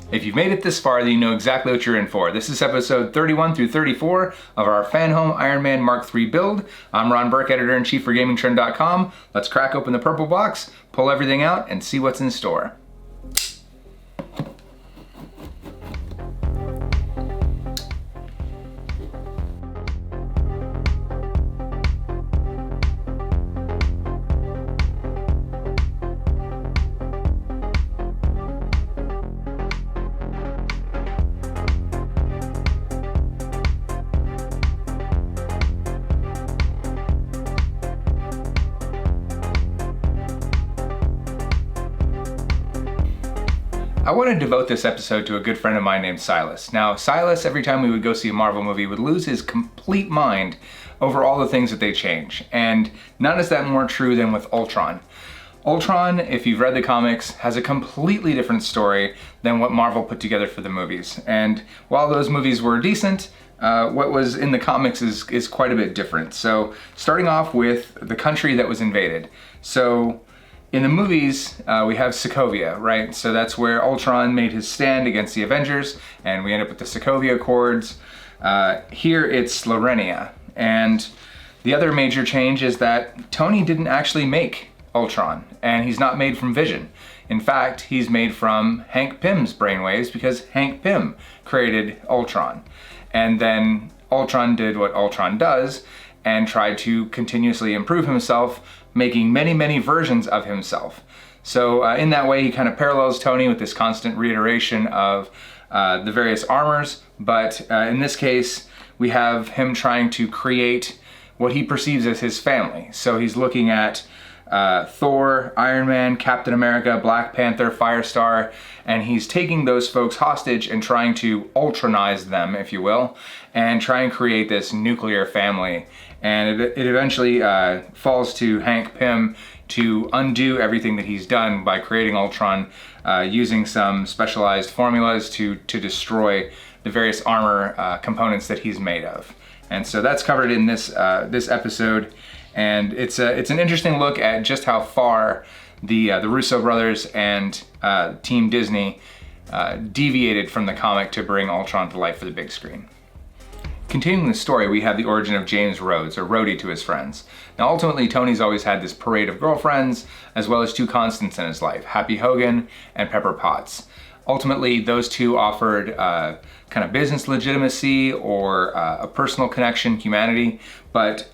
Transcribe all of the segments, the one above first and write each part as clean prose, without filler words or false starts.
If you've made it this far, then you know exactly what you're in for. This is episode 31 through 34 of our Fanhome Iron Man Mark III build. I'm Ron Burke, editor-in-chief for GamingTrend.com. Let's crack open the purple box, pull everything out, and see what's in store. I want to devote this episode to a good friend of mine named Silas. Now, Silas, every time we would go see a Marvel movie, would lose his complete mind over all the things that they change. And none is that more true than with Ultron. Ultron, if you've read the comics, has a completely different story than what Marvel put together for the movies. And while those movies were decent, what was in the comics is quite a bit different. So, starting off with the country that was invaded. So, in the movies, we have Sokovia, right? So that's where Ultron made his stand against the Avengers, and we end up with the Sokovia Accords. Here it's Slorenia. And the other major change is that Tony didn't actually make Ultron, and he's not made from Vision. In fact, he's made from Hank Pym's brainwaves because Hank Pym created Ultron. And then Ultron did what Ultron does and tried to continuously improve himself, making many, many versions of himself. So in that way, he kind of parallels Tony with this constant reiteration of the various armors, but in this case, we have him trying to create what he perceives as his family. So he's looking at Thor, Iron Man, Captain America, Black Panther, Firestar, and he's taking those folks hostage and trying to Ultronize them, if you will, and try and create this nuclear family. And it eventually falls to Hank Pym to undo everything that he's done by creating Ultron using some specialized formulas to destroy the various armor components that he's made of. And so that's covered in this episode. And it's an interesting look at just how far the Russo brothers and Team Disney deviated from the comic to bring Ultron to life for the big screen. Continuing the story, we have the origin of James Rhodes, or Rhodey to his friends. Now ultimately, Tony's always had this parade of girlfriends, as well as two constants in his life, Happy Hogan and Pepper Potts. Ultimately, those two offered kind of business legitimacy or a personal connection, humanity, but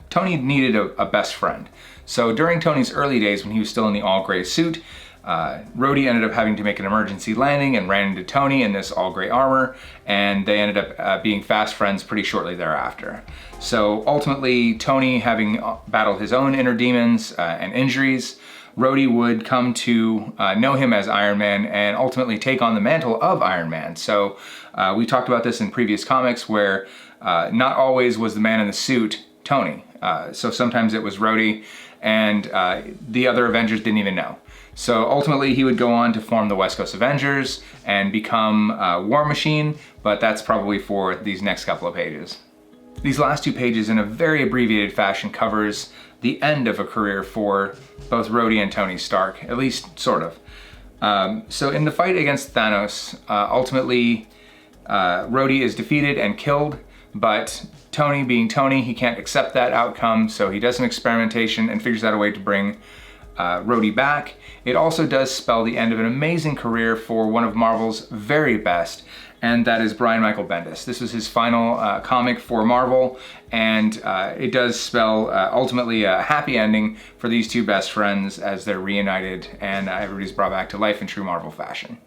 Tony needed a best friend. So during Tony's early days, when he was still in the all-gray suit, Rhodey ended up having to make an emergency landing and ran into Tony in this all-gray armor, and they ended up being fast friends pretty shortly thereafter. So ultimately, Tony having battled his own inner demons and injuries, Rhodey would come to know him as Iron Man and ultimately take on the mantle of Iron Man. So we talked about this in previous comics where not always was the man in the suit Tony. So sometimes it was Rhodey, and the other Avengers didn't even know. So ultimately he would go on to form the West Coast Avengers and become War Machine, but that's probably for these next couple of pages. These last two pages, in a very abbreviated fashion, covers the end of a career for both Rhodey and Tony Stark, at least sort of. So in the fight against Thanos, ultimately Rhodey is defeated and killed, but Tony, being Tony, he can't accept that outcome, so he does an experimentation and figures out a way to bring Rhodey back. It also does spell the end of an amazing career for one of Marvel's very best, and that is Brian Michael Bendis. This was his final comic for Marvel, and it does spell ultimately a happy ending for these two best friends as they're reunited and everybody's brought back to life in true Marvel fashion.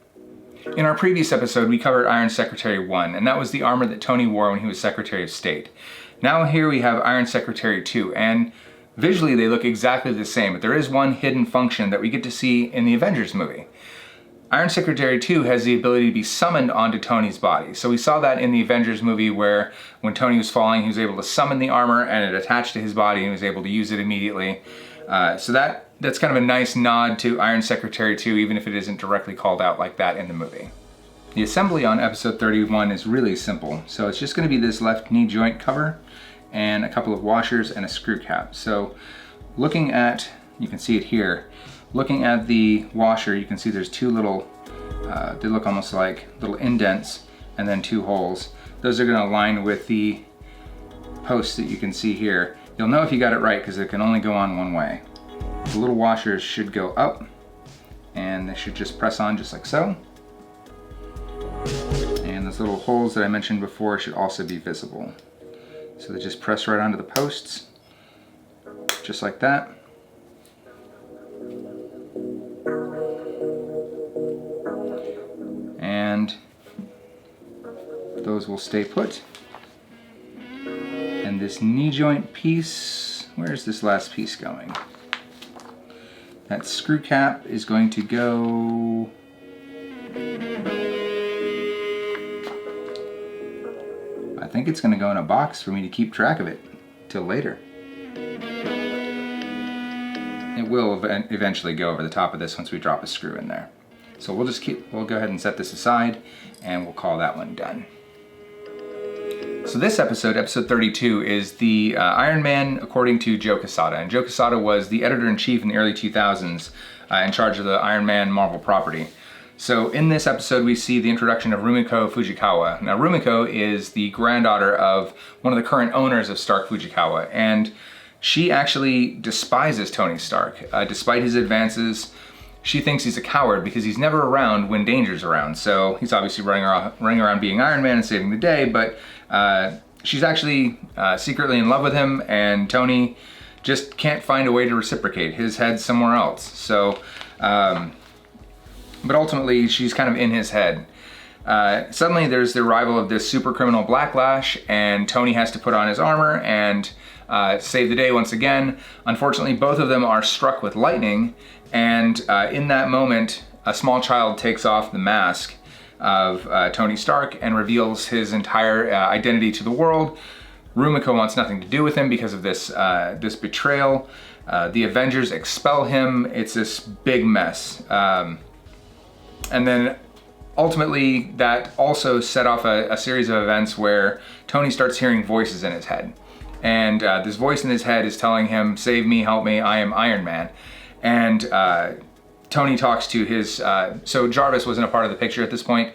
In our previous episode, we covered Iron Secretary 1, and that was the armor that Tony wore when he was Secretary of State. Now here we have Iron Secretary 2, and visually they look exactly the same, but there is one hidden function that we get to see in the Avengers movie. Iron Secretary 2 has the ability to be summoned onto Tony's body. So we saw that in the Avengers movie where when Tony was falling, he was able to summon the armor and it attached to his body and he was able to use it immediately. So that's kind of a nice nod to Iron Secretary 2, even if it isn't directly called out like that in the movie. The assembly on episode 31 is really simple. So it's just going to be this left knee joint cover and a couple of washers and a screw cap. So looking at, you can see it here, looking at the washer, you can see there's two little They look almost like little indents and then 2 holes. Those are going to align with the posts that you can see here. You'll know if you got it right because it can only go on one way. The little washers should go up and they should just press on just like so. And those little holes that I mentioned before should also be visible. So they just press right onto the posts, just like that. And those will stay put. And this knee joint piece, where's this last piece going? That screw cap is going to go I think it's going to go in a box for me to keep track of it till later. It will eventually go over the top of this once we drop a screw in there. So we'll go ahead and set this aside and we'll call that one done. So this episode, episode 32, is the Iron Man according to Joe Quesada. And Joe Quesada was the editor-in-chief in the early 2000s in charge of the Iron Man Marvel property. So in this episode, we see the introduction of Rumiko Fujikawa. Now Rumiko is the granddaughter of one of the current owners of Stark Fujikawa, and she actually despises Tony Stark. Despite his advances, she thinks he's a coward because he's never around when danger's around. So he's obviously running around being Iron Man and saving the day, but she's actually secretly in love with him, and Tony just can't find a way to reciprocate. His head's somewhere else. So, but ultimately she's kind of in his head. Suddenly there's the arrival of this super criminal Blacklash, and Tony has to put on his armor and save the day once again. Unfortunately, both of them are struck with lightning, and in that moment, a small child takes off the mask of Tony Stark and reveals his entire identity to the world. Rumiko wants nothing to do with him because of this betrayal. The Avengers expel him. It's this big mess. And then ultimately that also set off a series of events where Tony starts hearing voices in his head. And this voice in his head is telling him, "Save me, help me, I am Iron Man." And Tony talks to his, so Jarvis wasn't a part of the picture at this point.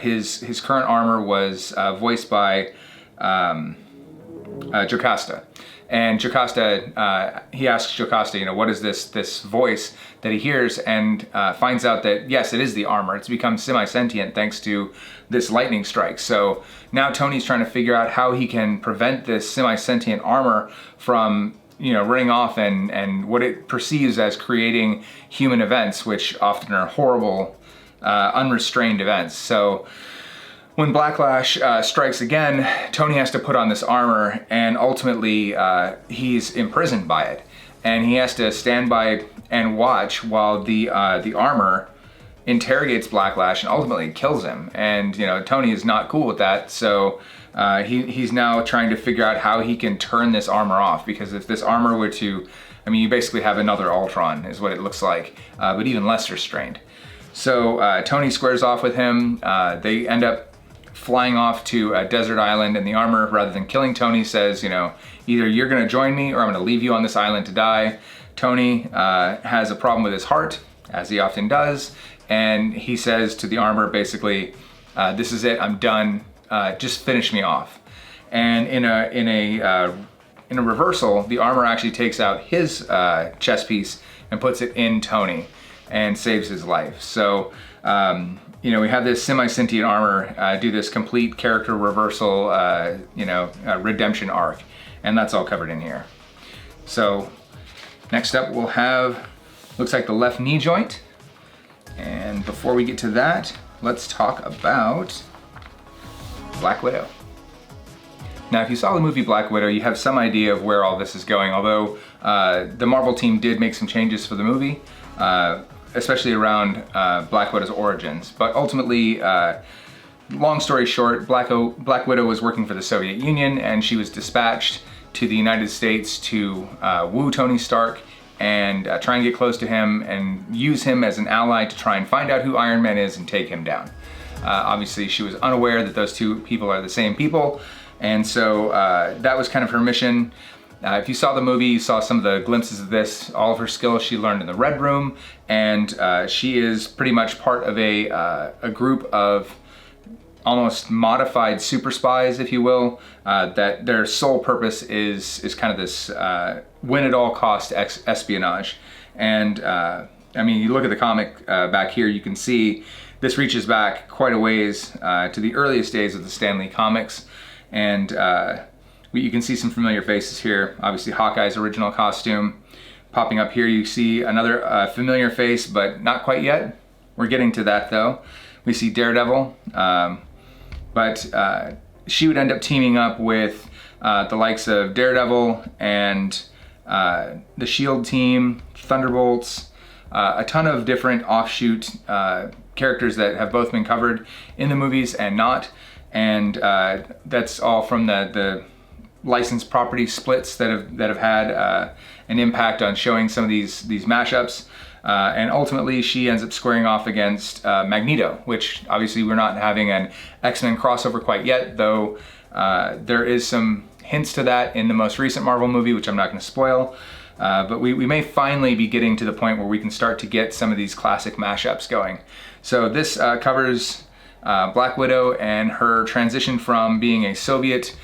His current armor was voiced by Jocasta. And Jocasta, he asks Jocasta, what is this voice that he hears, and finds out that, yes, it is the armor. It's become semi-sentient thanks to this lightning strike. So now Tony's trying to figure out how he can prevent this semi-sentient armor from running off and what it perceives as creating human events, which often are horrible, unrestrained events. So when Blacklash strikes again, Tony has to put on this armor, and ultimately he's imprisoned by it. And he has to stand by and watch while the armor interrogates Blacklash and ultimately kills him. And Tony is not cool with that, so he's now trying to figure out how he can turn this armor off, because if this armor were to, you basically have another Ultron is what it looks like, but even less restrained. So Tony squares off with him. They end up flying off to a desert island, and the armor, rather than killing Tony, says, either you're gonna join me or I'm gonna leave you on this island to die. Tony has a problem with his heart, as he often does, and he says to the armor, basically, this is it, I'm done, just finish me off. And in a reversal, the armor actually takes out his chest piece and puts it in Tony and saves his life. So, we have this semi-sentient armor do this complete character reversal, redemption arc, and that's all covered in here. So next up we'll have, looks like the left knee joint. And before we get to that, let's talk about Black Widow. Now, if you saw the movie Black Widow, you have some idea of where all this is going, although the Marvel team did make some changes for the movie, especially around Black Widow's origins. But ultimately, long story short, Black Widow was working for the Soviet Union, and she was dispatched to the United States to woo Tony Stark and try and get close to him and use him as an ally to try and find out who Iron Man is and take him down. Obviously, she was unaware that those two people are the same people, and so that was kind of her mission. If you saw the movie, you saw some of the glimpses of this. All of her skills she learned in the Red Room, and she is pretty much part of a group of almost modified super spies, if you will, that their sole purpose is kind of this win-at-all-cost espionage. And I mean, you look at the comic back here, you can see this reaches back quite a ways to the earliest days of the Stan Lee comics, and you can see some familiar faces here. Obviously Hawkeye's original costume. Popping up here, you see another familiar face, but not quite yet. We're getting to that though. We see Daredevil, but she would end up teaming up with the likes of Daredevil and the SHIELD team, Thunderbolts, a ton of different offshoot characters that have both been covered in the movies and not. And that's all from the licensed property splits that have had an impact on showing some of these mashups. And ultimately she ends up squaring off against Magneto, which obviously we're not having an X-Men crossover quite yet, though there is some hints to that in the most recent Marvel movie, which I'm not going to spoil. But we may finally be getting to the point where we can start to get some of these classic mashups going. So this covers Black Widow and her transition from being a Soviet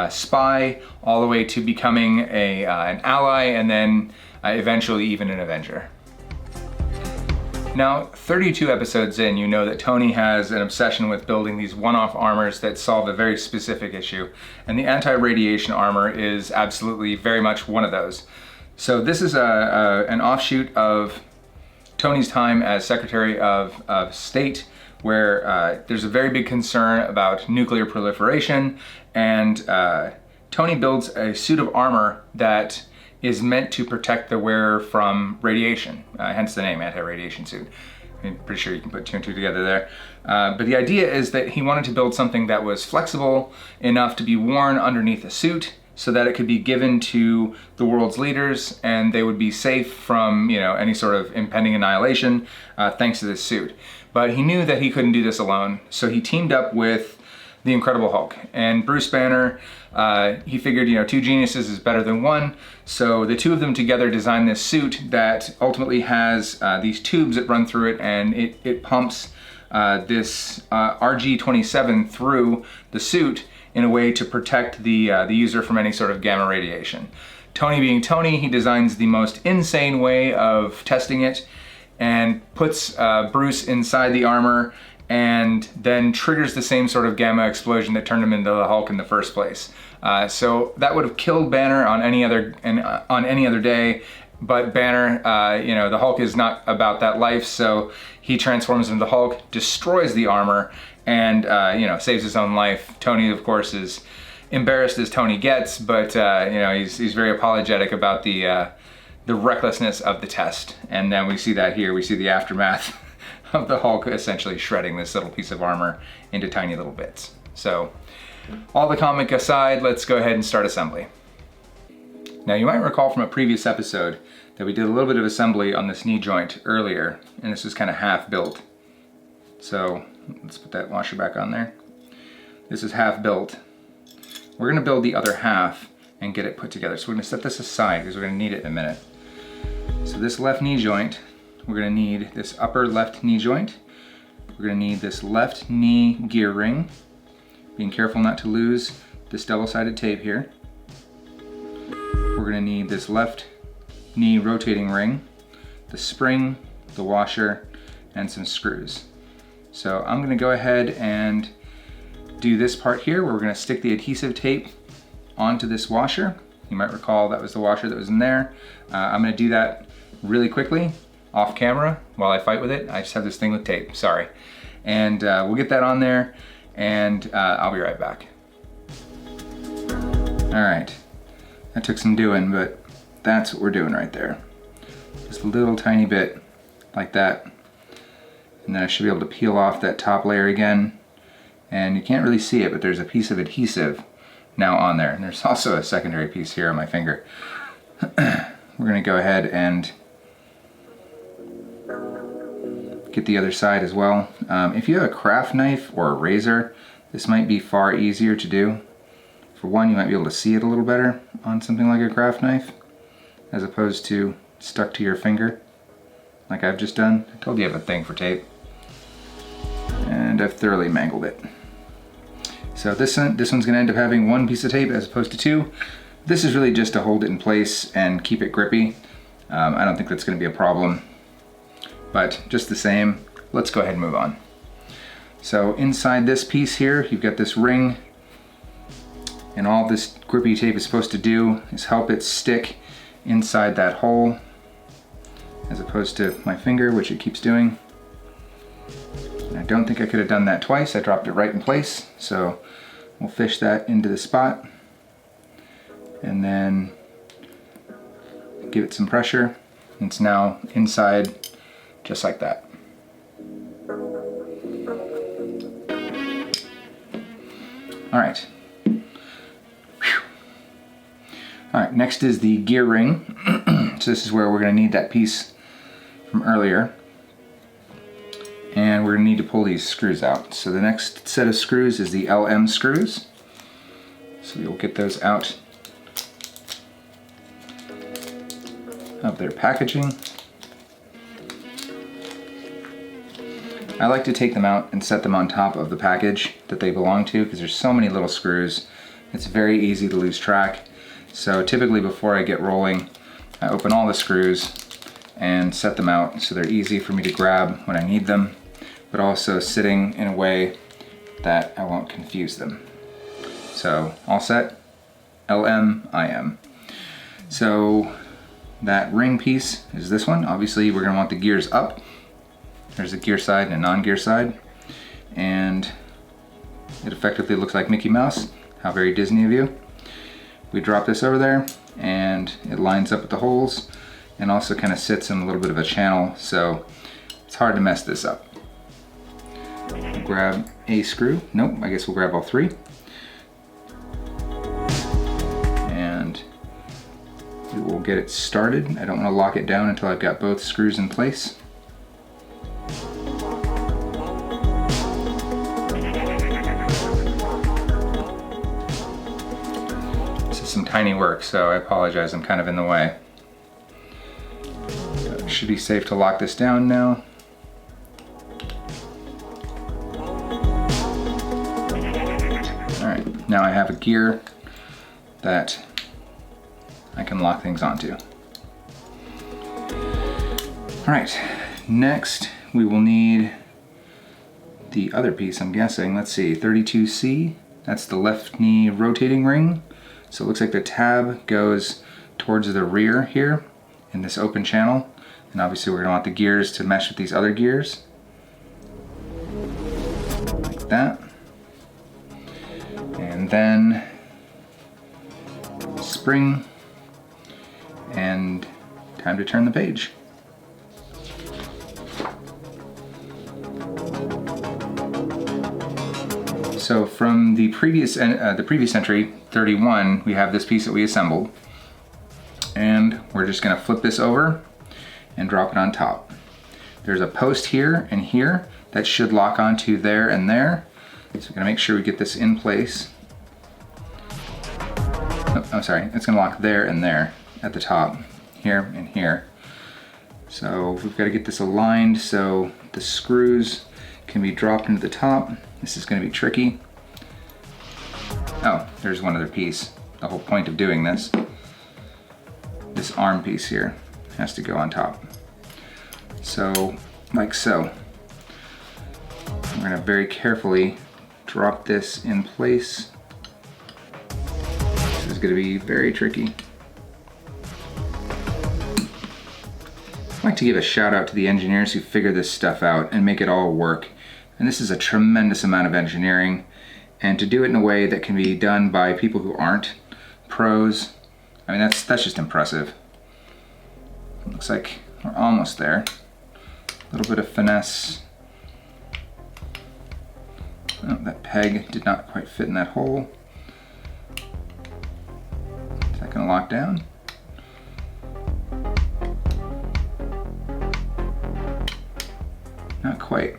spy all the way to becoming an ally, and then eventually even an Avenger. Now, 32 episodes in, you know that Tony has an obsession with building these one-off armors that solve a very specific issue, and the anti-radiation armor is absolutely very much one of those. So this is an offshoot of Tony's time as Secretary of State, where there's a very big concern about nuclear proliferation, and Tony builds a suit of armor that is meant to protect the wearer from radiation, hence the name anti-radiation suit. I'm pretty sure you can put two and two together there. But the idea is that he wanted to build something that was flexible enough to be worn underneath a suit so that it could be given to the world's leaders and they would be safe from, you know, any sort of impending annihilation thanks to this suit. But he knew that he couldn't do this alone, so he teamed up with the Incredible Hulk and Bruce Banner. He figured, you know, two geniuses is better than one, so the two of them together designed this suit that ultimately has these tubes that run through it, and it pumps this RG-27 through the suit in a way to protect the user from any sort of gamma radiation. Tony being Tony, he designs the most insane way of testing it and puts Bruce inside the armor and then triggers the same sort of gamma explosion that turned him into the Hulk in the first place. So that would have killed Banner on any other day, but Banner, you know, the Hulk is not about that life, so he transforms into the Hulk, destroys the armor, and you know, saves his own life. Tony, of course, is embarrassed as Tony gets, but you know, he's very apologetic about the recklessness of the test. And then we see that here. We see the aftermath of the Hulk essentially shredding this little piece of armor into tiny little bits. So, all the comic aside, let's go ahead and start assembly. Now, you might recall from a previous episode that we did a little bit of assembly on this knee joint earlier, and this was kind of half built. So, let's put that washer back on there. This is half built. We're gonna build the other half and get it put together. So we're gonna set this aside because we're gonna need it in a minute. So this left knee joint, we're gonna need this upper left knee joint. We're gonna need this left knee gear ring. Being careful not to lose this double-sided tape here. We're gonna need this left knee rotating ring, the spring, the washer, and some screws. So I'm gonna go ahead and do this part here where we're gonna stick the adhesive tape onto this washer. You might recall that was the washer that was in there. I'm gonna do that really quickly off camera while I fight with it. I just have this thing with tape, sorry. And we'll get that on there and I'll be right back. All right, that took some doing, but that's what we're doing right there. Just a little tiny bit like that. And then I should be able to peel off that top layer again. And you can't really see it, but there's a piece of adhesive now on there. And there's also a secondary piece here on my finger. We're gonna go ahead and get the other side as well. If you have a craft knife or a razor, this might be far easier to do. For one, you might be able to see it a little better on something like a craft knife, as opposed to stuck to your finger, like I've just done. I told you I have a thing for tape. And I've thoroughly mangled it. So this one's gonna end up having one piece of tape as opposed to two. This is really just to hold it in place and keep it grippy. I don't think that's gonna be a problem, but just the same, let's go ahead and move on. So inside this piece here, you've got this ring, and all this grippy tape is supposed to do is help it stick inside that hole, as opposed to my finger, which it keeps doing. And I don't think I could have done that twice. I dropped it right in place, so we'll fish that into the spot and then give it some pressure. It's now inside just like that. All right. All right, next is the gear ring. So this is where we're gonna need that piece from earlier. And we're gonna need to pull these screws out. So the next set of screws is the LM screws. So we'll get those out of their packaging. I like to take them out and set them on top of the package that they belong to, because there's so many little screws. It's very easy to lose track. So typically before I get rolling, I open all the screws and set them out so they're easy for me to grab when I need them, but also sitting in a way that I won't confuse them. So all set, LM, IM. So that ring piece is this one. Obviously we're gonna want the gears up. There's a gear side and a non-gear side. And it effectively looks like Mickey Mouse. How very Disney of you. We drop this over there and it lines up with the holes and also kind of sits in a little bit of a channel, so it's hard to mess this up. We'll grab a screw. Nope, I guess we'll grab all three. And we will get it started. I don't want to lock it down until I've got both screws in place. Some tiny work, so I apologize, I'm kind of in the way. It should be safe to lock this down now. Alright, now I have a gear that I can lock things onto. Alright, next we will need the other piece, I'm guessing. Let's see, 32C, that's the left knee rotating ring. So it looks like the tab goes towards the rear here in this open channel. And obviously we're gonna want the gears to mesh with these other gears. Like that. And then spring, and time to turn the page. So from the previous entry, 31, we have this piece that we assembled, and we're just gonna flip this over and drop it on top. There's a post here and here that should lock onto there and there. So we're gonna make sure we get this in place. Oh, I'm sorry, it's gonna lock there and there at the top, here and here. So we've gotta get this aligned so the screws can be dropped into the top. This is gonna be tricky. Oh, there's one other piece. The whole point of doing this arm piece here has to go on top. So, like so. We're gonna very carefully drop this in place. This is gonna be very tricky. I'd like to give a shout out to the engineers who figure this stuff out and make it all work. And this is a tremendous amount of engineering, and to do it in a way that can be done by people who aren't pros, I mean, that's just impressive. Looks like we're almost there. A little bit of finesse. Oh, that peg did not quite fit in that hole. Is that gonna lock down? Not quite.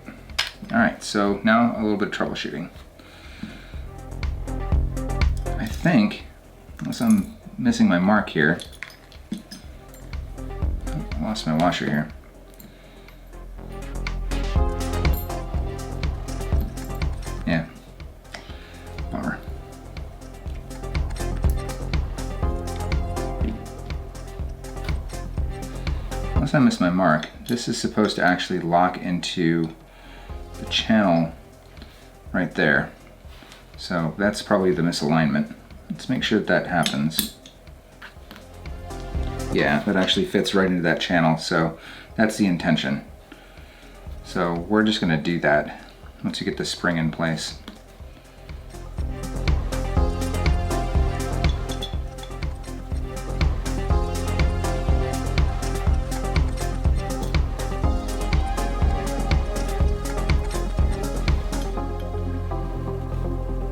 All right, so now a little bit of troubleshooting. I think, unless I'm missing my mark here, I lost my washer here. Yeah, bummer. Unless I missed my mark, this is supposed to actually lock into the channel right there. So that's probably the misalignment. Let's make sure that that happens. Yeah, that actually fits right into that channel, so that's the intention. So we're just gonna do that once you get the spring in place.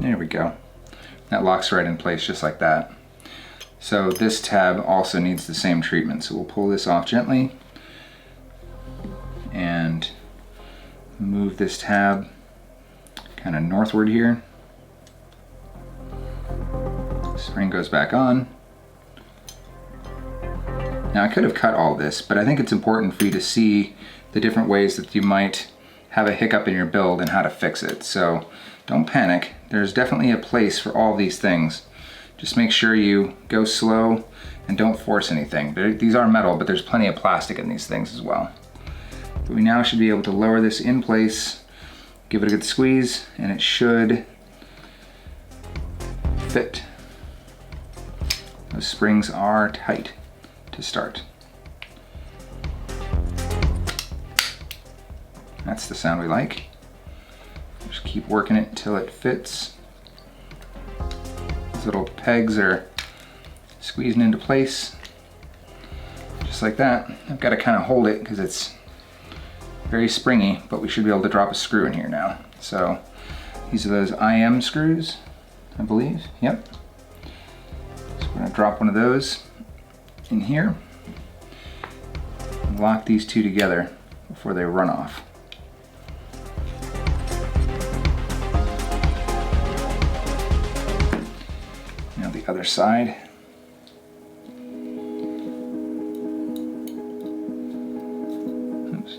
There we go. That locks right in place just like that. So this tab also needs the same treatment. So we'll pull this off gently and move this tab kind of northward here. Spring goes back on. Now I could have cut all this, but I think it's important for you to see the different ways that you might have a hiccup in your build and how to fix it. So don't panic. There's definitely a place for all these things. Just make sure you go slow and don't force anything. These are metal, but there's plenty of plastic in these things as well. But we now should be able to lower this in place, give it a good squeeze, and it should fit. Those springs are tight to start. That's the sound we like. Just keep working it until it fits. These little pegs are squeezing into place, just like that. I've got to kind of hold it because it's very springy, but we should be able to drop a screw in here now. So these are those IM screws, I believe. Yep. So we're going to drop one of those in here and lock these two together before they run off. Other side. Oops.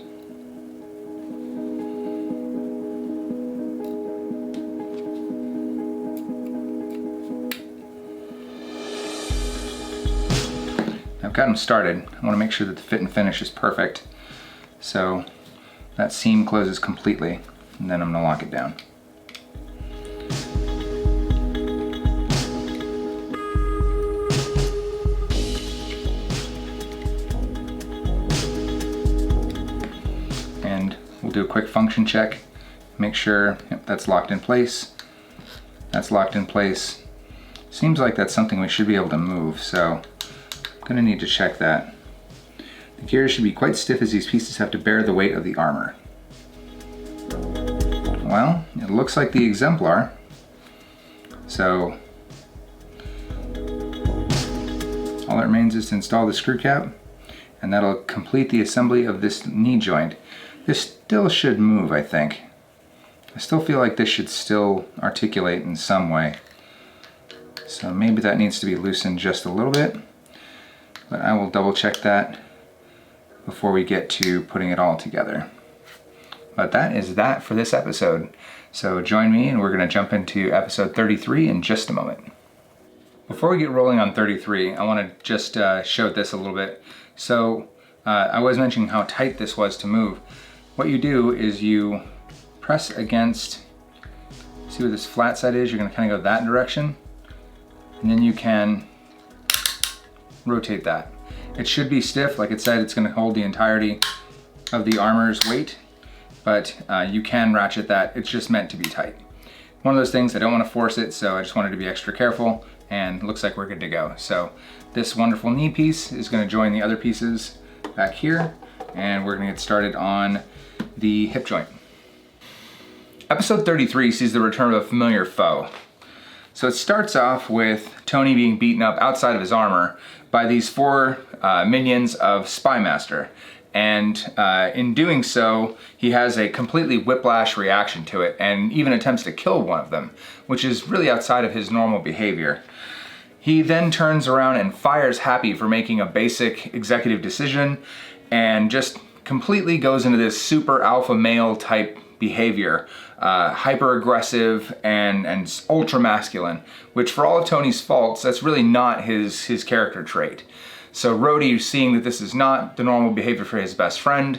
I've got them started. I want to make sure that the fit and finish is perfect. So that seam closes completely, and then I'm going to lock it down. Do a quick function check, make sure that's locked in place. That's locked in place. Seems like that's something we should be able to move, so I'm gonna need to check that. The gears should be quite stiff as these pieces have to bear the weight of the armor. Well, it looks like the exemplar. So all that remains is to install the screw cap, and that'll complete the assembly of this knee joint. This still should move, I think. I still feel like this should still articulate in some way. So maybe that needs to be loosened just a little bit, but I will double check that before we get to putting it all together. But that is that for this episode. So join me and we're gonna jump into episode 33 in just a moment. Before we get rolling on 33, I wanna just show this a little bit. So I was mentioning how tight this was to move. What you do is you press against, see where this flat side is? You're gonna kind of go that direction, and then you can rotate that. It should be stiff, like it said, it's gonna hold the entirety of the armor's weight, but you can ratchet that. It's just meant to be tight. One of those things, I don't wanna force it, so I just wanted to be extra careful, and looks like we're good to go. So this wonderful knee piece is gonna join the other pieces back here, and we're gonna get started on the hip joint. Episode 33 sees the return of a familiar foe. So it starts off with Tony being beaten up outside of his armor by these four minions of Spymaster. And in doing so, he has a completely whiplash reaction to it and even attempts to kill one of them, which is really outside of his normal behavior. He then turns around and fires Happy for making a basic executive decision and just completely goes into this super alpha male type behavior, hyper aggressive and ultra masculine, which for all of Tony's faults, that's really not his character trait. So Rhodey, seeing that this is not the normal behavior for his best friend,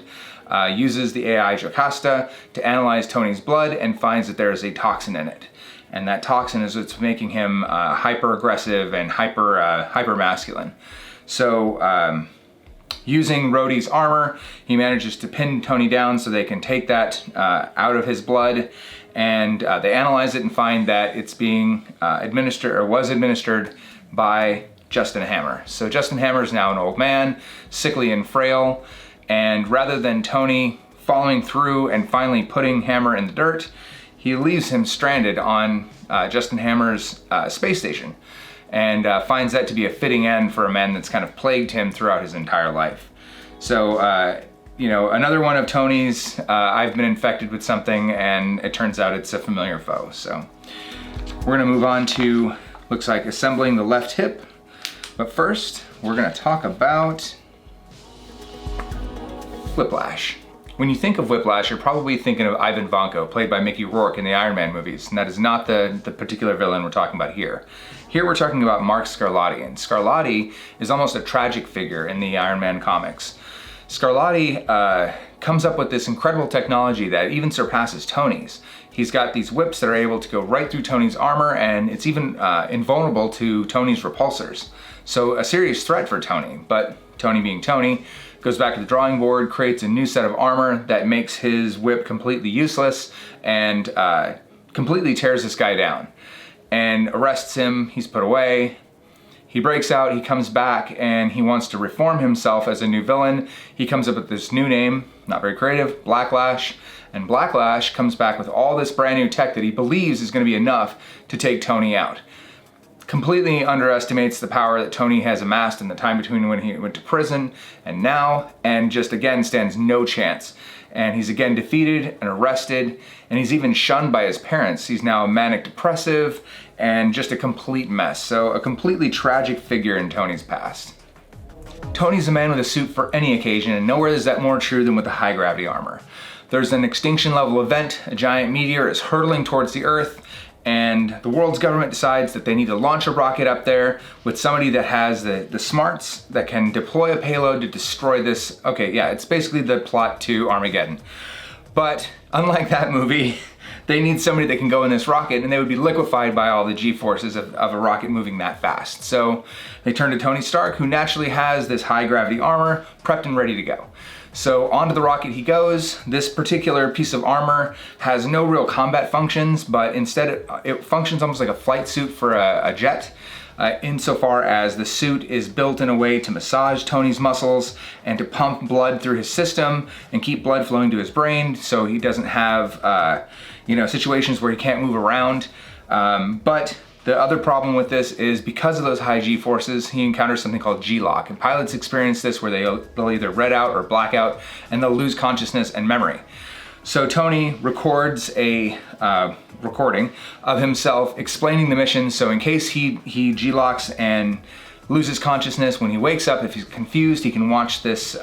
uses the AI Jocasta to analyze Tony's blood and finds that there is a toxin in it. And that toxin is what's making him hyper aggressive and hyper masculine. So using Rhodey's armor, he manages to pin Tony down so they can take that out of his blood, and they analyze it and find that it's being administered, or was administered, by Justin Hammer. So Justin Hammer is now an old man, sickly and frail, and rather than Tony following through and finally putting Hammer in the dirt, he leaves him stranded on Justin Hammer's space station, and finds that to be a fitting end for a man that's kind of plagued him throughout his entire life. So, you know, another one of Tony's, I've been infected with something, and it turns out it's a familiar foe. So we're gonna move on to, looks like, assembling the left hip. But first, we're gonna talk about Whiplash. When you think of Whiplash, you're probably thinking of Ivan Vanko, played by Mickey Rourke in the Iron Man movies, and that is not the particular villain we're talking about here. Here we're talking about Mark Scarlatti, and Scarlatti is almost a tragic figure in the Iron Man comics. Scarlatti comes up with this incredible technology that even surpasses Tony's. He's got these whips that are able to go right through Tony's armor, and it's even invulnerable to Tony's repulsors. So a serious threat for Tony, but Tony being Tony, goes back to the drawing board, creates a new set of armor that makes his whip completely useless, and completely tears this guy down and arrests him. He's put away. He breaks out, he comes back, and he wants to reform himself as a new villain. He comes up with this new name, not very creative, Blacklash, and Blacklash comes back with all this brand new tech that he believes is going to be enough to take Tony out. Completely underestimates the power that Tony has amassed in the time between when he went to prison and now, and just again stands no chance. And he's again defeated and arrested, and he's even shunned by his parents. He's now manic depressive and just a complete mess. So a completely tragic figure in Tony's past. Tony's a man with a suit for any occasion, and nowhere is that more true than with the high gravity armor. There's an extinction level event, a giant meteor is hurtling towards the Earth, and the world's government decides that they need to launch a rocket up there with somebody that has the smarts that can deploy a payload to destroy this. Okay, yeah, it's basically the plot to Armageddon. But unlike that movie, they need somebody that can go in this rocket, and they would be liquefied by all the G-forces of a rocket moving that fast. So they turn to Tony Stark, who naturally has this high gravity armor prepped and ready to go. So onto the rocket he goes. This particular piece of armor has no real combat functions, but instead it functions almost like a flight suit for a jet, insofar as the suit is built in a way to massage Tony's muscles and to pump blood through his system and keep blood flowing to his brain, so he doesn't have situations where he can't move around. But the other problem with this is because of those high G forces, he encounters something called G-lock, and pilots experience this where they'll either red out or black out, and they'll lose consciousness and memory. So Tony records a recording of himself explaining the mission, so in case he G-locks and loses consciousness, when he wakes up, if he's confused, he can watch this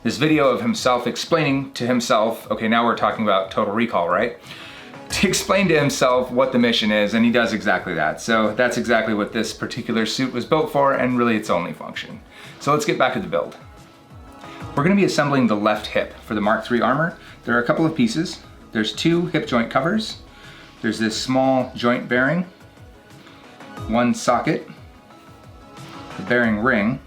video of himself explaining to himself, okay, now we're talking about Total Recall, right? To explain to himself what the mission is, and he does exactly that. So that's exactly what this particular suit was built for, and really its only function. So let's get back to the build. We're going to be assembling the left hip for the Mark III armor. There are a couple of pieces. There's two hip joint covers. There's this small joint bearing, one socket, the bearing ring,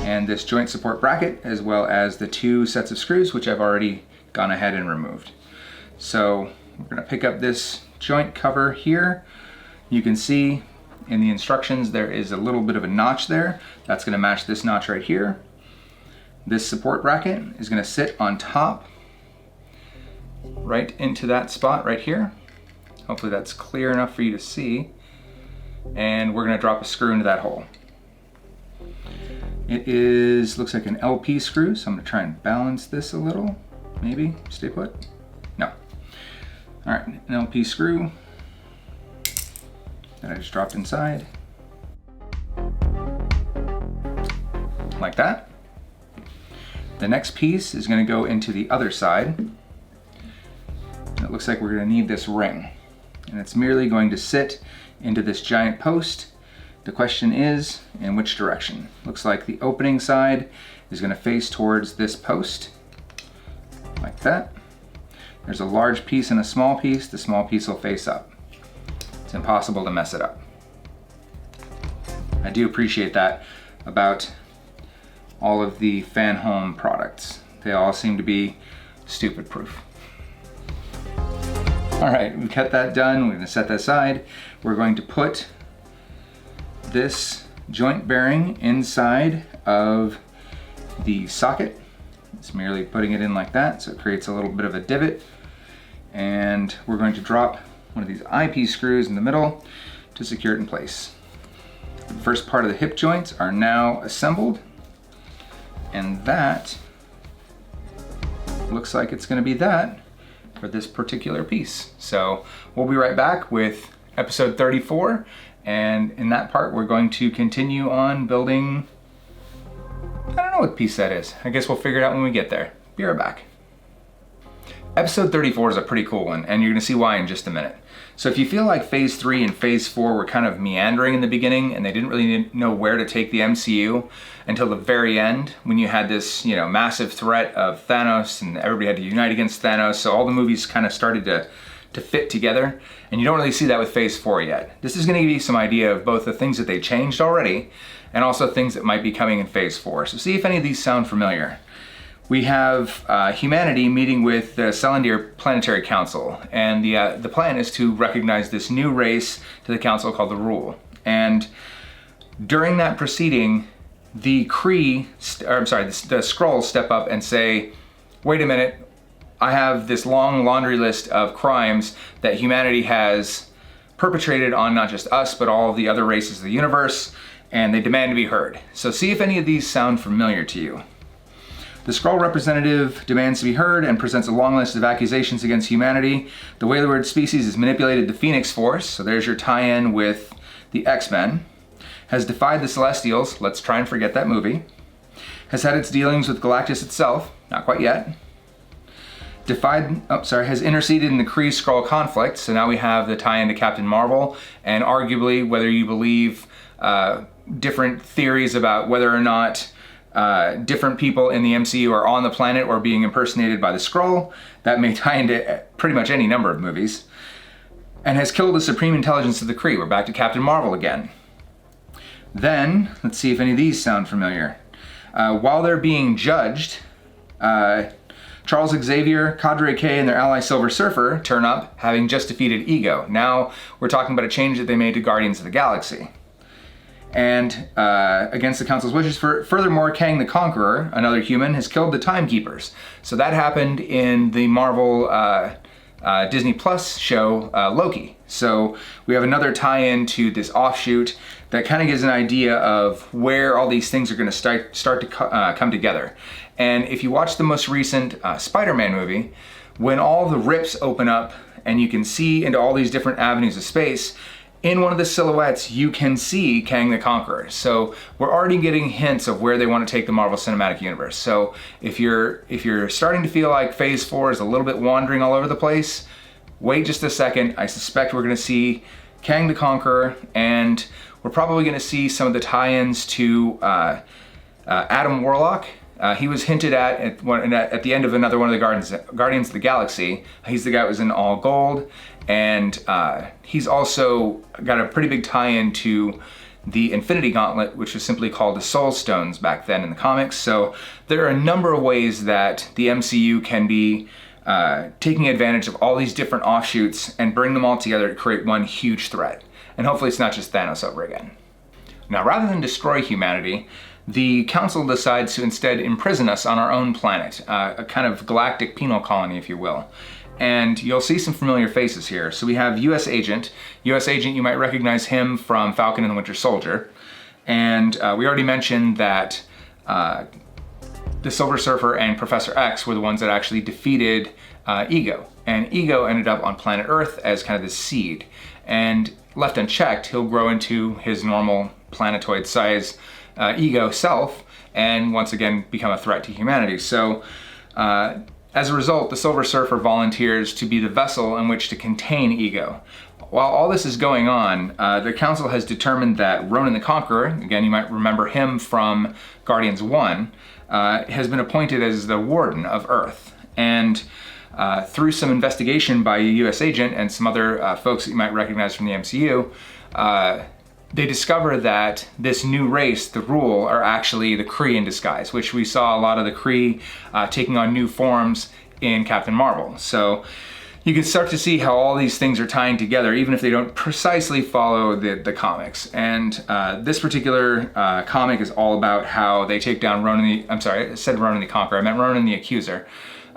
and this joint support bracket, as well as the two sets of screws, which I've already gone ahead and removed. So we're going to pick up this joint cover here. You can see in the instructions there is a little bit of a notch there. That's going to match this notch right here. This support bracket is going to sit on top, right into that spot right here. Hopefully that's clear enough for you to see. And we're going to drop a screw into that hole. It looks like an LP screw, so I'm gonna try and balance this a little. Maybe, stay put? No. All right, an LP screw that I just dropped inside. Like that. The next piece is gonna go into the other side. And it looks like we're gonna need this ring. And it's merely going to sit into this giant post. The question is, in which direction? Looks like the opening side is gonna face towards this post, like that. There's a large piece and a small piece. The small piece will face up. It's impossible to mess it up. I do appreciate that about all of the Fanhome products. They all seem to be stupid proof. All right, we've got that done. We're gonna set that aside. We're going to put this joint bearing inside of the socket. It's merely putting it in like that, so it creates a little bit of a divot. And we're going to drop one of these IP screws in the middle to secure it in place. The first part of the hip joints are now assembled, and that looks like it's going to be that for this particular piece. So we'll be right back with episode 34, and in that part we're going to continue on building, I don't know what piece that is. I guess we'll figure it out when we get there. Be right back. Episode 34 is a pretty cool one, and you're gonna see why in just a minute. So if you feel like phase 3 and phase 4 were kind of meandering in the beginning and they didn't really know where to take the MCU until the very end, when you had this, massive threat of Thanos and everybody had to unite against Thanos, so all the movies kind of started to fit together, and you don't really see that with phase 4 yet. This is gonna give you some idea of both the things that they changed already and also things that might be coming in phase 4. So see if any of these sound familiar. We have humanity meeting with the Celandir Planetary Council, and the plan is to recognize this new race to the council called the Rule. And during that proceeding, the Skrulls step up and say, wait a minute, I have this long laundry list of crimes that humanity has perpetrated on not just us, but all of the other races of the universe, and they demand to be heard. So see if any of these sound familiar to you. The Skrull representative demands to be heard and presents a long list of accusations against humanity. The Whalerward species has manipulated the Phoenix Force, so there's your tie-in with the X-Men. Has defied the Celestials, let's try and forget that movie. Has had its dealings with Galactus itself, not quite yet. Has interceded in the Kree-Skrull conflict, so now we have the tie-in to Captain Marvel, and arguably whether you believe different theories about whether or not different people in the MCU are on the planet or being impersonated by the Skrull, that may tie into pretty much any number of movies. And has killed the supreme intelligence of the Kree. We're back to Captain Marvel again. Then, let's see if any of these sound familiar. While they're being judged, Charles Xavier, Cadre K, and their ally Silver Surfer turn up, having just defeated Ego. Now we're talking about a change that they made to Guardians of the Galaxy. And against the Council's wishes, furthermore, Kang the Conqueror, another human, has killed the Timekeepers. So that happened in the Marvel Disney Plus show Loki. So we have another tie-in to this offshoot that kind of gives an idea of where all these things are going to start to come together. And if you watch the most recent Spider-Man movie, when all the rips open up and you can see into all these different avenues of space, in one of the silhouettes, you can see Kang the Conqueror. So we're already getting hints of where they want to take the Marvel Cinematic Universe. So if you're starting to feel like Phase 4 is a little bit wandering all over the place, wait just a second. I suspect we're going to see Kang the Conqueror, and we're probably going to see some of the tie-ins to Adam Warlock. He was hinted at the end of another one of the Guardians of the Galaxy. He's the guy that was in all gold, and he's also got a pretty big tie-in to the Infinity Gauntlet, which was simply called the Soul Stones back then in the comics. So there are a number of ways that the MCU can be taking advantage of all these different offshoots and bring them all together to create one huge threat. And hopefully it's not just Thanos over again. Now, rather than destroy humanity, the Council decides to instead imprison us on our own planet, a kind of galactic penal colony, if you will. And you'll see some familiar faces here. So we have US Agent. US Agent, you might recognize him from Falcon and the Winter Soldier. And we already mentioned that the Silver Surfer and Professor X were the ones that actually defeated Ego. And Ego ended up on planet Earth as kind of this seed. And left unchecked, he'll grow into his normal planetoid size Ego self and once again become a threat to humanity. So as a result, the Silver Surfer volunteers to be the vessel in which to contain Ego. While all this is going on, the council has determined that Ronan the Conqueror, again you might remember him from Guardians 1, has been appointed as the warden of Earth. And through some investigation by a US agent and some other folks that you might recognize from the MCU, they discover that this new race, the Rule, are actually the Kree in disguise, which we saw a lot of the Kree taking on new forms in Captain Marvel. So you can start to see how all these things are tying together, even if they don't precisely follow the comics. And this particular comic is all about how they take down I'm sorry, I said Ronan the Conqueror, I meant Ronan the Accuser.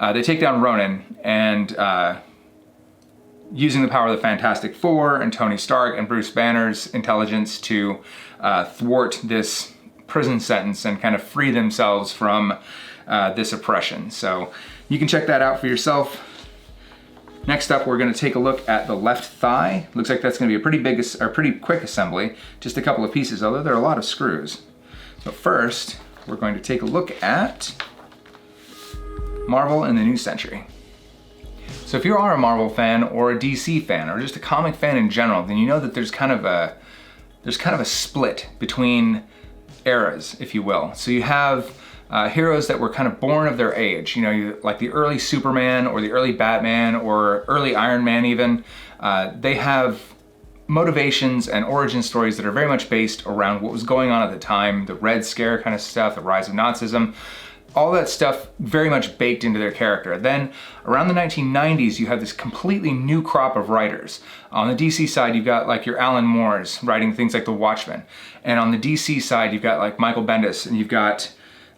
They take down Ronan and using the power of the Fantastic Four and Tony Stark and Bruce Banner's intelligence to thwart this prison sentence and kind of free themselves from this oppression. So you can check that out for yourself. Next up, we're going to take a look at the left thigh. Looks like that's going to be a pretty quick assembly, just a couple of pieces, although there are a lot of screws. But first, we're going to take a look at Marvel in the New Century. So if you are a Marvel fan or a DC fan or just a comic fan in general, then you know that there's kind of a split between eras, if you will. So you have heroes that were kind of born of their age, like the early Superman or the early Batman or early Iron Man even. They have motivations and origin stories that are very much based around what was going on at the time, the Red Scare kind of stuff, the rise of Nazism. All that stuff very much baked into their character. Then around the 1990s, you have this completely new crop of writers. On the DC side, you've got like your Alan Moores writing things like The Watchmen. And on the DC side, you've got like Michael Bendis and you've got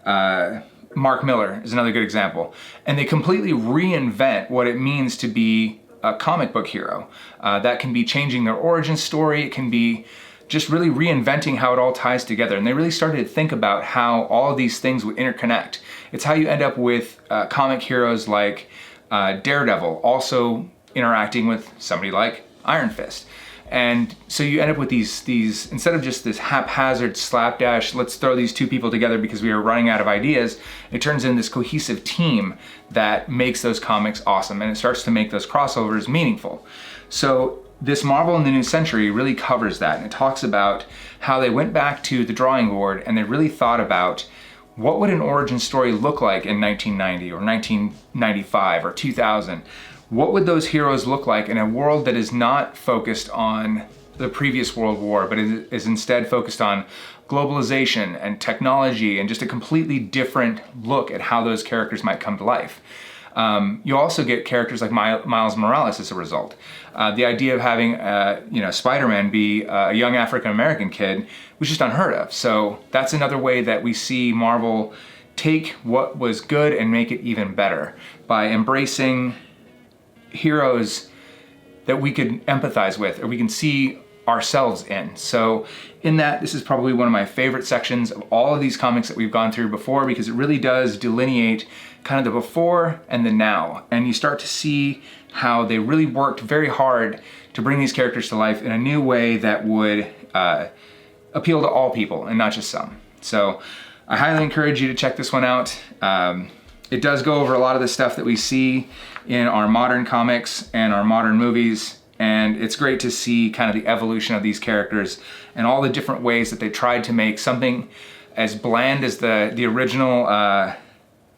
Mark Miller is another good example. And they completely reinvent what it means to be a comic book hero. That can be changing their origin story. It can be just really reinventing how it all ties together. And they really started to think about how all of these things would interconnect. It's how you end up with comic heroes like Daredevil also interacting with somebody like Iron Fist. And so you end up with these instead of just this haphazard slapdash, let's throw these two people together because we are running out of ideas, it turns into this cohesive team that makes those comics awesome, and it starts to make those crossovers meaningful. So this Marvel in the New Century really covers that, and it talks about how they went back to the drawing board and they really thought about what would an origin story look like in 1990 or 1995 or 2000. What would those heroes look like in a world that is not focused on the previous World War, but is instead focused on globalization and technology and just a completely different look at how those characters might come to life. You also get characters like Miles Morales as a result. The idea of having Spider-Man be a young African-American kid was just unheard of. So that's another way that we see Marvel take what was good and make it even better by embracing heroes that we could empathize with or we can see ourselves in. So in that, this is probably one of my favorite sections of all of these comics that we've gone through before, because it really does delineate kind of the before and the now. And you start to see how they really worked very hard to bring these characters to life in a new way that would appeal to all people and not just some. So I highly encourage you to check this one out. It does go over a lot of the stuff that we see in our modern comics and our modern movies, and it's great to see kind of the evolution of these characters and all the different ways that they tried to make something as bland as the original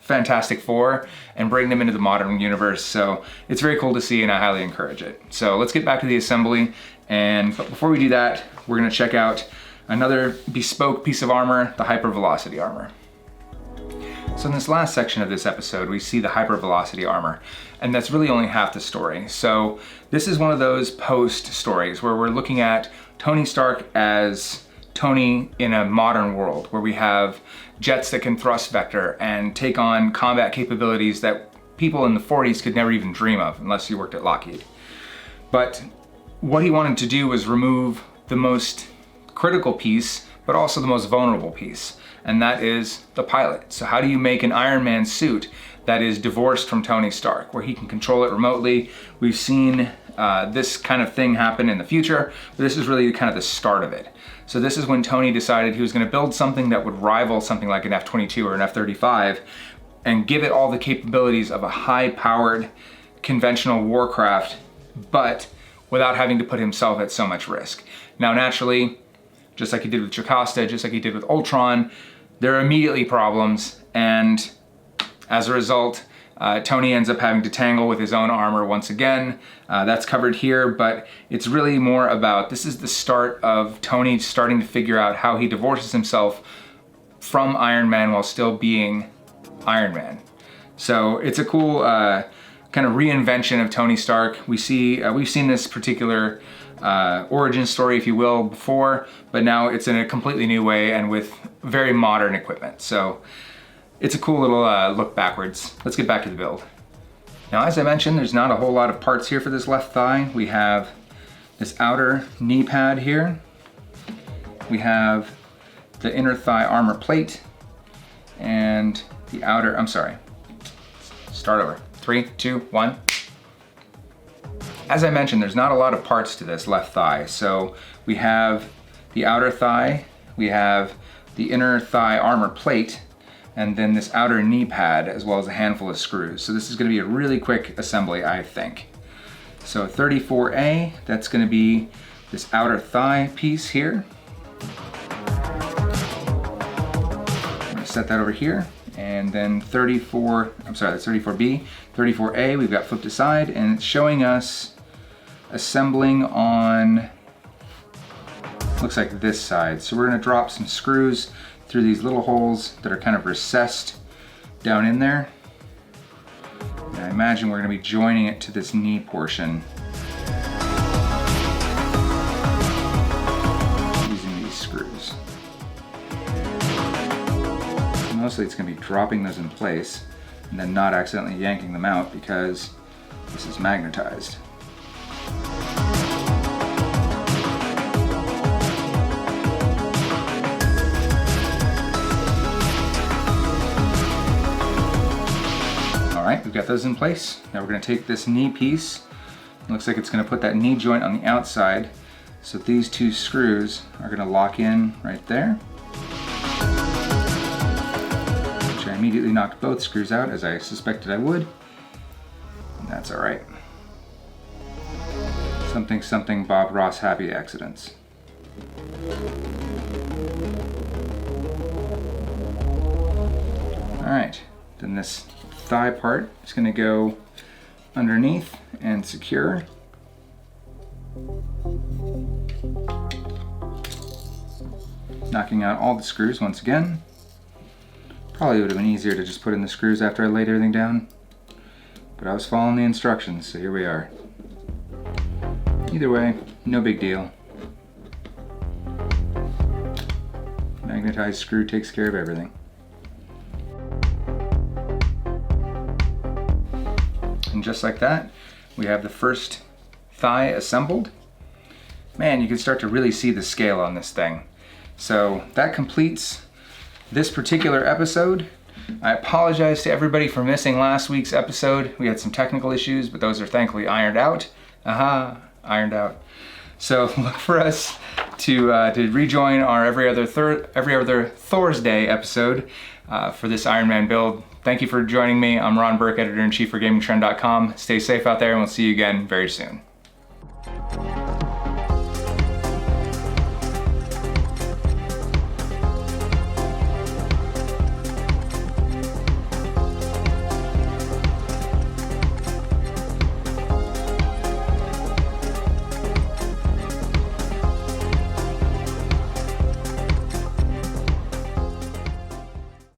Fantastic Four and bring them into the modern universe. So it's very cool to see, and I highly encourage it. So let's get back to the assembly, but before we do that, we're going to check out another bespoke piece of armor, the hypervelocity armor. So in this last section of this episode, we see the hypervelocity armor, and that's really only half the story. So this is one of those post stories where we're looking at Tony Stark as Tony in a modern world, where we have jets that can thrust vector and take on combat capabilities that people in the 40s could never even dream of unless you worked at Lockheed. But what he wanted to do was remove the most critical piece, but also the most vulnerable piece. and that is the pilot. So how do you make an Iron Man suit that is divorced from Tony Stark, where he can control it remotely? We've seen this kind of thing happen in the future, but this is really kind of the start of it. So this is when Tony decided he was going to build something that would rival something like an F-22 or an F-35 and give it all the capabilities of a high-powered conventional warcraft, but without having to put himself at so much risk. Now naturally, just like he did with Jocasta, just like he did with Ultron, there are immediately problems, and as a result, Tony ends up having to tangle with his own armor once again. That's covered here, but it's really more about, this is the start of Tony starting to figure out how he divorces himself from Iron Man while still being Iron Man. So it's a cool kind of reinvention of Tony Stark. We've seen this particular origin story, if you will, before, but now it's in a completely new way and with very modern equipment. So it's a cool little look backwards. Let's get back to the build. Now, as I mentioned, there's not a whole lot of parts here for this left thigh. We have this outer knee pad here. We have the inner thigh armor plate and the outer, I'm sorry, start over. 3, 2, 1. As I mentioned, there's not a lot of parts to this left thigh. So we have the outer thigh, we have the inner thigh armor plate, and then this outer knee pad, as well as a handful of screws. So this is gonna be a really quick assembly, I think. So 34A, that's gonna be this outer thigh piece here. I'm gonna set that over here. And then 34, I'm sorry, that's 34B. 34A, we've got flipped aside, and it's showing us assembling on, looks like this side. So we're gonna drop some screws through these little holes that are kind of recessed down in there. And I imagine we're gonna be joining it to this knee portion using these screws. Mostly it's gonna be dropping those in place and then not accidentally yanking them out because this is magnetized. Alright, we've got those in place. Now we're going to take this knee piece. It looks like it's going to put that knee joint on the outside. So these two screws are going to lock in right there. Which I immediately knocked both screws out, as I suspected I would. And that's alright. Something something Bob Ross happy accidents. Alright, then this thigh part is going to go underneath and secure. Knocking out all the screws once again. Probably would have been easier to just put in the screws after I laid everything down, but I was following the instructions, so here we are. Either way, no big deal. Magnetized screw takes care of everything. And just like that, we have the first thigh assembled. Man, you can start to really see the scale on this thing. So that completes this particular episode. I apologize to everybody for missing last week's episode. We had some technical issues, but those are thankfully ironed out. Aha, ironed out. So look for us to rejoin our every other THORSDAY episode for this Iron Man build. Thank you for joining me. I'm Ron Burke, editor-in-chief for GamingTrend.com. Stay safe out there, and we'll see you again very soon.